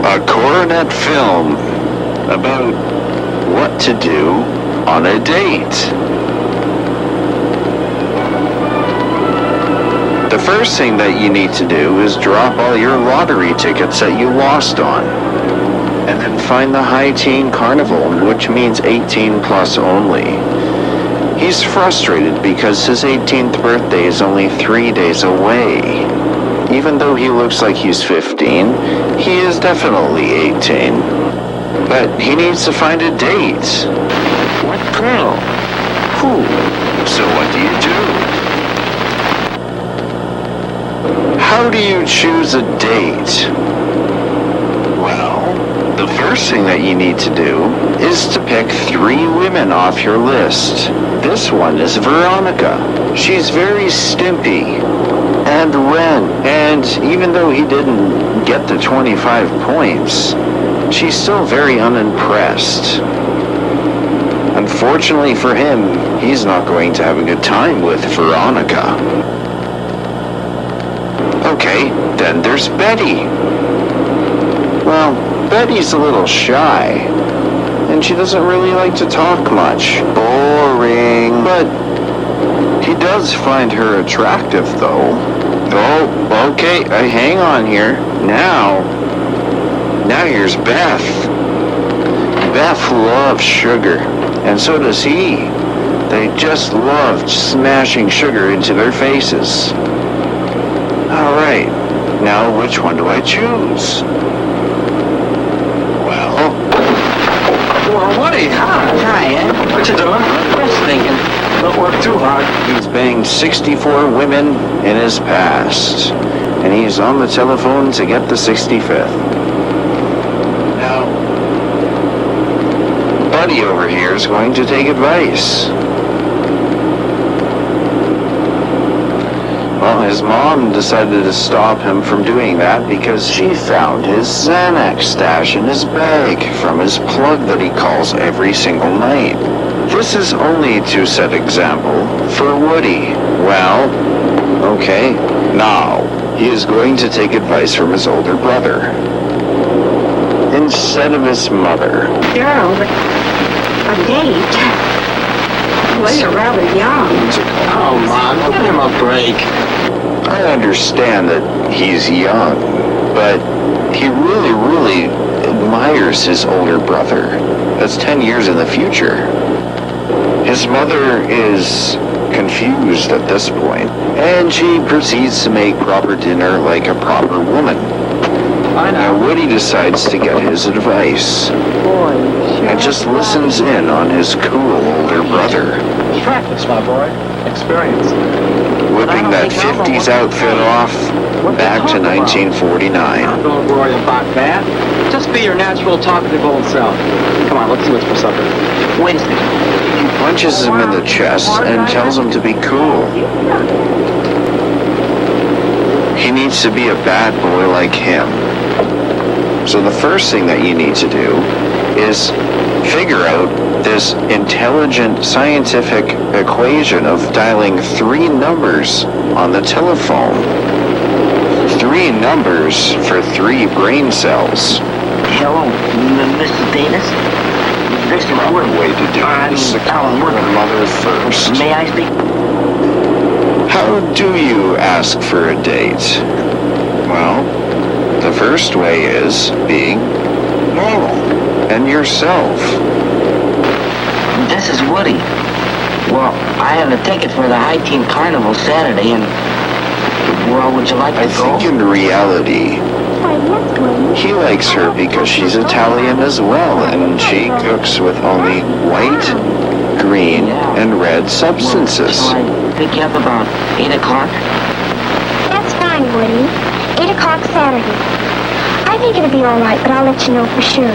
A coronet film about what to do on a date. The first thing that you need to do is drop all your lottery tickets that you lost on. And then find the high teen carnival, which means 18 plus only. He's frustrated because his 18th birthday is only 3 days away. Even though he looks like he's 15, he is definitely 18. But he needs to find a date. What girl? Who? So what do you do? How do you choose a date? Well, the first thing that you need to do is to pick 3 women off your list. This one is Veronica. She's very stimpy. And Ren. And even though he didn't get the 25 points, she's still very unimpressed. Unfortunately for him, he's not going to have a good time with Veronica. Okay, then there's Betty. Well, Betty's a little shy, and she doesn't really like to talk much. Boring. But he does find her attractive, though. Oh, okay, hang on here. Now here's Beth. Beth loves sugar, and so does he. They just love smashing sugar into their faces. Alright, now which one do I choose? Well, Woody, hi, Ed. What you doing? Just thinking. Don't work too hard. he's banged 64 women in his past, and he's on the telephone to get the 65th. Now, Buddy over here is going to take advice. Well, his mom decided to stop him from doing that because she found his Xanax stash in his bag from his plug that he calls every single night. This is only to set example for Woody. Well, okay, now he is going to take advice from his older brother instead of his mother. Gerald, a date? Well, you're rather young. Oh, Mom, give him a break. I understand that he's young, but he really admires his older brother. That's 10 years in the future. His mother is confused at this point, and she proceeds to make proper dinner like a proper woman. Now Woody decides to get his advice and just listens in on his cool older brother. Practice, my boy. Experience. Whipping that 50s outfit off back to 1949. Don't worry about that. Just be your natural, talkative old self. Come on, let's see what's for supper. Wait a second. He punches him in the chest and tells him to be cool. He needs to be a bad boy like him. So the first thing that you need to do is figure out this intelligent scientific equation of dialing 3 numbers on the telephone. 3 numbers for 3 brain cells. Hello, Mrs. Davis? This is One way to do it is to call your mother first. May I speak? How do you ask for a date? Well, the first way is being normal and yourself. This is Woody. Well, I have a ticket for the High Teen Carnival Saturday, and, well, would you like to I go? think in reality, he likes her because she's Italian as well, and she cooks with only white, green, and red substances. Shall I pick you up about 8 o'clock? That's fine, Woody. 8 o'clock Saturday. I think it'll be all right, but I'll let you know for sure.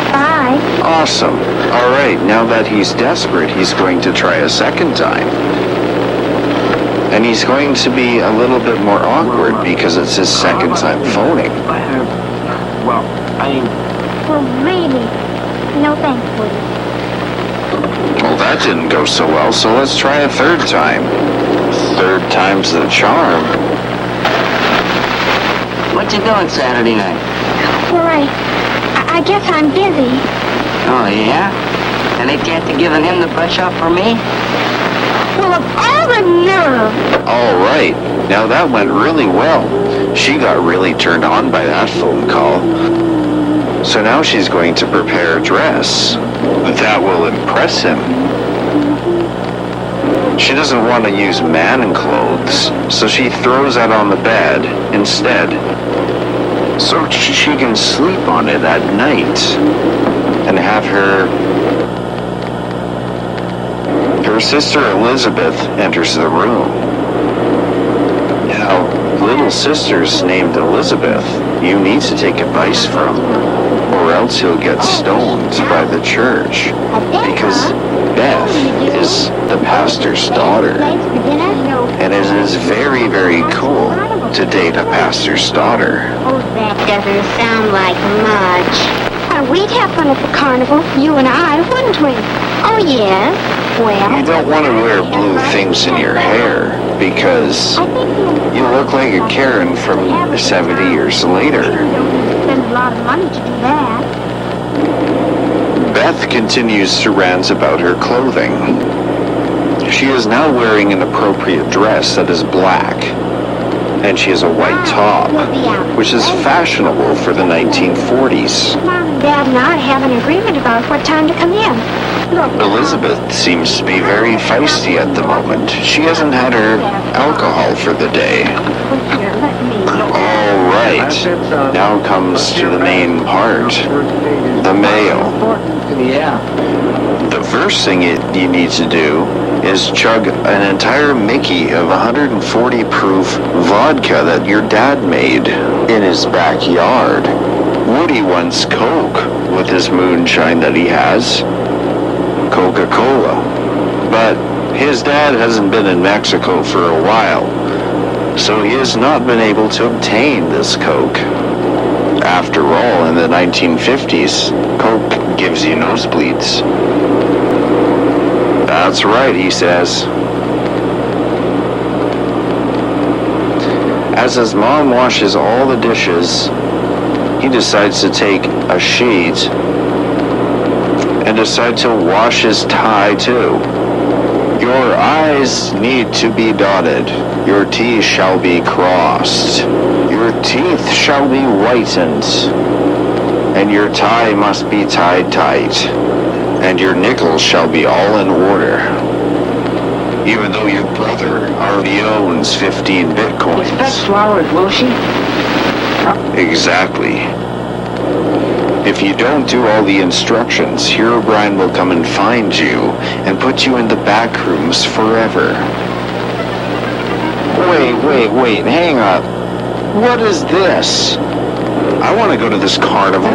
Bye. Awesome. All right, now that he's desperate, he's going to try a second time. And he's going to be a little bit more awkward because it's his second time phoning. Well, Well, really? No thanks, Woody. Well, that didn't go so well, so let's try a third time. Third time's the charm. What you doing Saturday night? Well, I guess I'm busy. Oh, yeah? And ain't you have to giving him the brush off for me? Well, of all the nerve. All right. Now that went really well. She got really turned on by that phone call. So now she's going to prepare a dress that will impress him. She doesn't want to use man clothes, so she throws that on the bed instead. So she can sleep on it at night and have her sister Elizabeth enters the room. Now, little sister's named Elizabeth. You need to take advice from, or else he'll get stoned by the church. Because Beth is the pastor's daughter. And it is very, very cool to date a pastor's daughter. Oh, that doesn't sound like much. We'd have fun at the carnival, you and I, wouldn't we? Oh, yes. Well, You don't want to wear blue things in your hair because you look like a Karen from 70 years later. Spend a lot of money to do that. Beth continues to rant about her clothing. She is now wearing an appropriate dress that is black, and she has a white top, which is fashionable for the 1940s. Mom and Dad and I have an agreement about what time to come in. Look, Elizabeth seems to be very feisty at the moment. She hasn't had her alcohol for the day. here, let me. All right, now comes to the main part, the mail. Yeah. The first thing you need to do is chug an entire Mickey of 140 proof vodka that your dad made in his backyard. Woody wants Coke with his moonshine that he has. Coca-Cola. But his dad hasn't been in Mexico for a while, so he has not been able to obtain this Coke. After all, in the 1950s, Coke gives you nosebleeds. That's right, he says. As his mom washes all the dishes, he decides to take a sheet and decide to wash his tie too. Your I's need to be dotted. Your T's shall be crossed. Your teeth shall be whitened. And your tie must be tied tight. And your nickels shall be all in order. Even though your brother already owns 15 bitcoins. Expect flowers, will she? Exactly. If you don't do all the instructions, Hero Brian will come and find you and put you in the back rooms forever. Wait, hang on. What is this? I want to go to this carnival.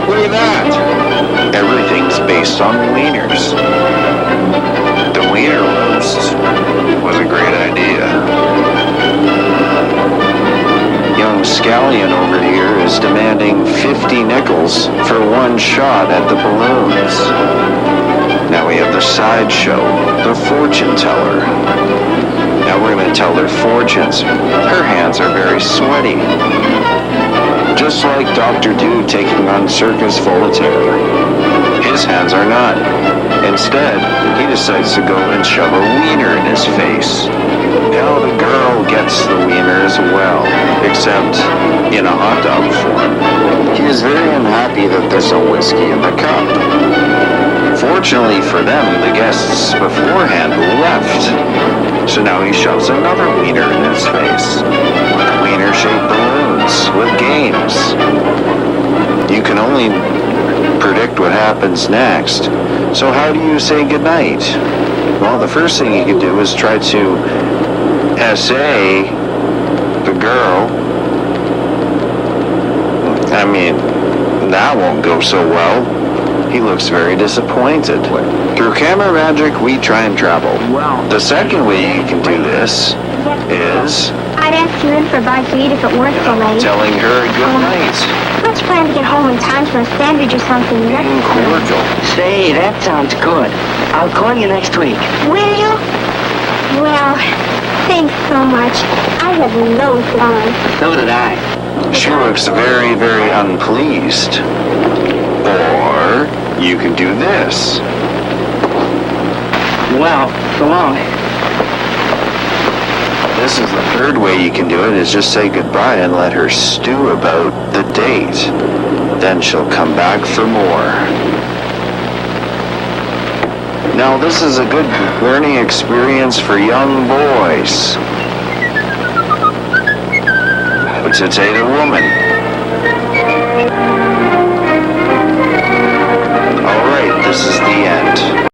Look at that. Everything's based on wieners. The wiener roast was a great idea. Young Scallion over here is demanding 50 nickels for one shot at the balloons. Now we have the sideshow, the fortune teller. Now we're going to tell her fortunes. Her hands are very sweaty. Just like Dr. Dude taking on Circus Voltaire. His hands are not. Instead, he decides to go and shove a wiener in his face. Now the girl gets the wiener as well, except in a hot dog form. He is very unhappy that there's no whiskey in the cup. Fortunately for them, the guests beforehand left. So now he shoves another wiener in his face. Wiener-shaped balloons with games. You can only predict what happens next. So how do you say goodnight? Well, the first thing you can do is try to essay the girl. I mean, that won't go so well. He looks very disappointed. Through camera magic, we try and travel. Well, The second way you can do this is I'd ask you in for a bite to eat if it weren't so late. telling her good night. Let's plan to get home in time for a sandwich or something. Being cordial. say, that sounds good. I'll call you next week. Will you? Well, thanks so much. I have no fun. So did I. She looks very, very unpleased. Or you can do this. Well, so long. This is the third way you can do it, is just say goodbye and let her stew about the date. Then she'll come back for more. Now this is a good learning experience for young boys. To date a woman. Alright, this is the end.